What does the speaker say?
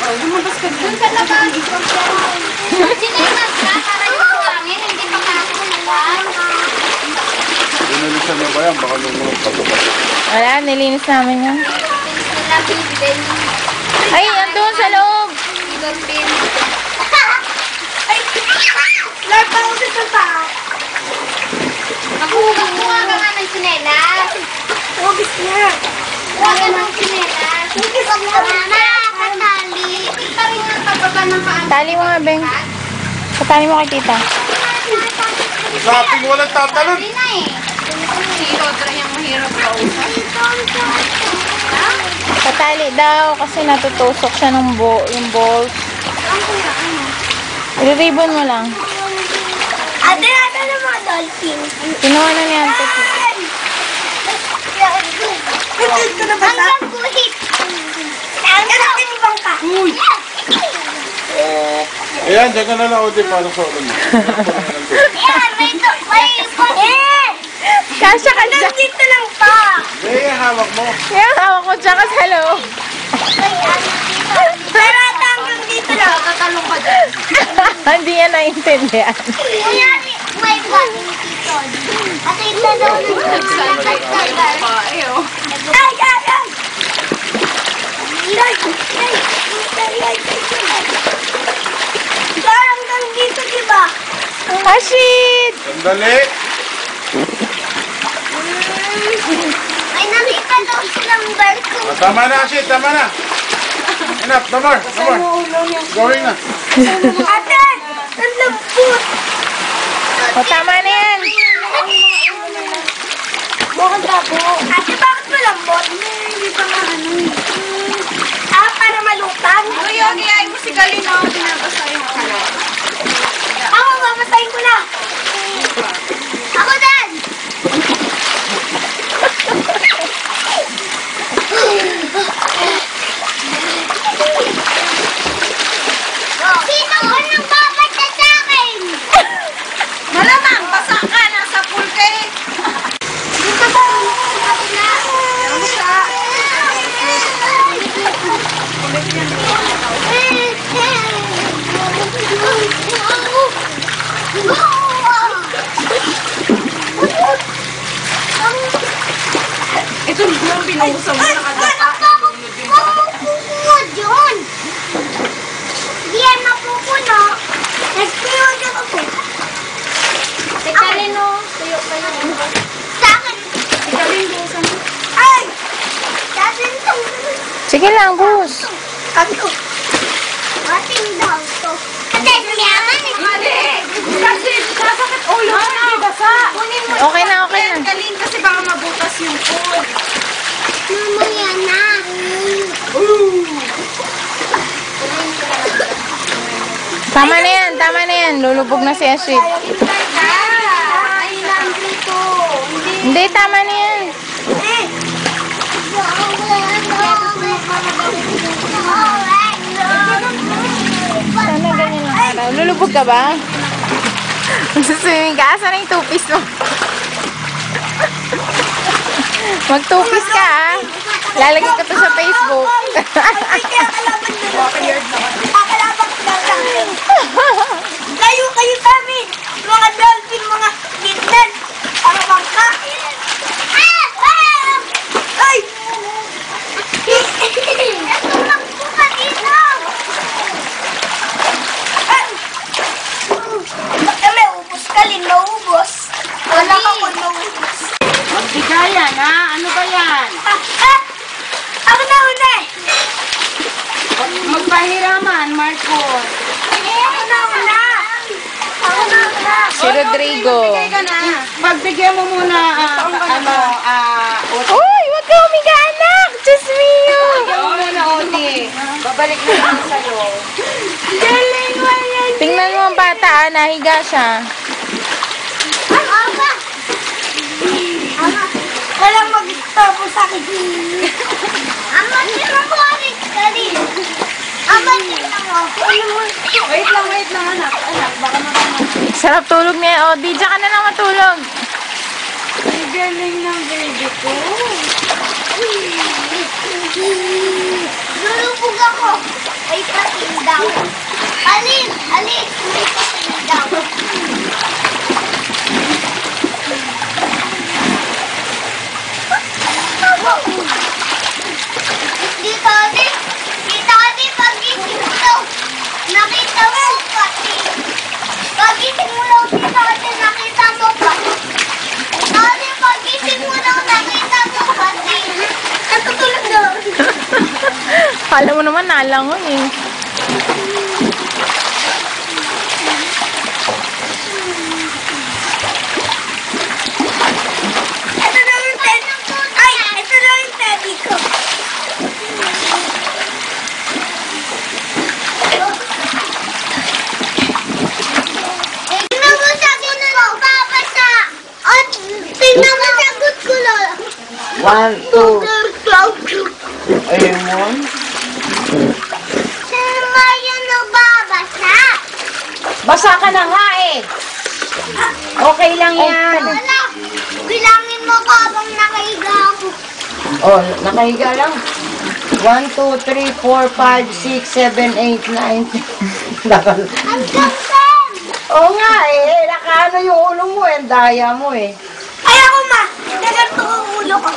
Lumabas ka dun sa labas. Sinimas ka para yung buhangin, hindi pa kakulang. Dinalisan na ba yan? Baka lumulog pa. Wala, nilinis namin yan. Ay, andun sa loob. Ay, Lord, pa ulit sa taas. Nakuha ka nga ng sinelas. Hugis niya. Kuha ka ng sinelas. Hugis niya. Mama, katali. Kita rin ang pababa ng paan. Tali mo nga, Beng. Patali mo kay tita. Sa ating walang tatalon. Hindi na eh. Yung mahirap na usap. Patali daw kasi natutusok siya ng yung balls. I-ribbon mo lang. Ate, ate na mga dolphin. Kinuha na niya. Hanggang kuhit. Hanggang ibang ka. Ayan, dyan ka na lang, Odi, para sa ulo mo. Yan, may Kasya ka dyan. dito lang pa. Eh, hawak mo. Kaya hawak ko dyan kasi hello. Pero ate hanggang dito lang. Tatalong ka dyan. Hindi yan naintindihan. Kunyari, may galing dito. Ate, ito daw na. Ay, ay, ay. Hanggang dito, diba? Ashid! Sandali. Ay, nakita daw silang barko. Ah, tama na, Ashit, tama na. Enough, no more, no more. Going na. Ate, ang lambot. O, tama na yan. Bakit ako? Ate, bakit malambot? Hindi pa nga ano eh. Para malutang? Uy, Yogi, ay mo si Galino. Binabasa yung kala. Ako, mamatayin ko na. Ako din! Sino ko nang babasa sa akin? Malamang, basa ka. Nasa pool ka eh. Dito ba? Sabi na. Ito yung pinuusap mo nakadapa. Yun! Di yan mapupuno. Nagpuyod ako. Teka rin o. Tuyo kayo. Sa akin. Ikaw rin buusan mo. Ay! Sa akin to. Sige lang, bus. Ako. Ating daw to. Ate, mayaman eh. Mali! Kasi sasakit ulo mo na. Basa. Kunin mo. Okay na, okay na. Galing kasi baka mabutas yung food. Mamaya na. Tama na yan, tama na yan. Lulubog na si Ashid. Ay, laundry to. Hindi, tama na yan. Sana ganyan lang araw. Lulubog ka ba? Magsuswimming ka? Asan na yung two-piece mo? Mag-two-piece ka, ha? Lalagay ka to sa Facebook. Layo kayo sa amin. Mga dolphin, mga kitten. Para bangka. Ay! Tumakbo ka dito. Baka may ubos ka rin, maubos. Wala ka kung maubos. Magbigayan ha? Ano ba yan? Ako na una eh. Magpahiraman, Marco. Ako na una. Ako na una. Si Rodrigo. Magbigay ka na. Pagbigyan mo muna, Uy, wag ka humiga, anak! Diyos mio! Pagbigyan mo muna, Odi. Babalik na lang sa'yo. Galing wala. Tingnan mo ang bata, ah. Nahiga siya. Ama. Ama. Walang mag-stop sa akin. Ama, sino mo ulit ka rin? Ama, sino mo? Wait lang, anak. Anak, baka makaman. Sarap tulog niya. O, di dyan ka na lang matulog. Ang galing ng baby ko. Lulubog ako. Ay, Mali. Daw. Dito, pagising mo daw. Nakita mo pati. Pagising mo daw dito, nakita mo pati. Pagising mo daw, nakita mo pati. Natutulog daw. Kala mo naman nalangon eh. Ito na yung teddy ko. Ay, ito na yung teddy ko. Tingnan mo sagot ko, babasa. At tingnan mo sagot ko, Lola. 1, 2. Ayun mo. Sino yung nagbabasa? Basa ka na nga eh. Okay lang yan. Wala. Bilangin mo ko habang nakahiga ako. Oh, nakahiga lang. 1, 2, 3, 4, 5, 6, 7, 8, 9. Hanggang 10. Oo nga eh. Nakaano yung ulo mo eh. Ang daya mo eh. Ay ako ma. Naganto ang ulo ko.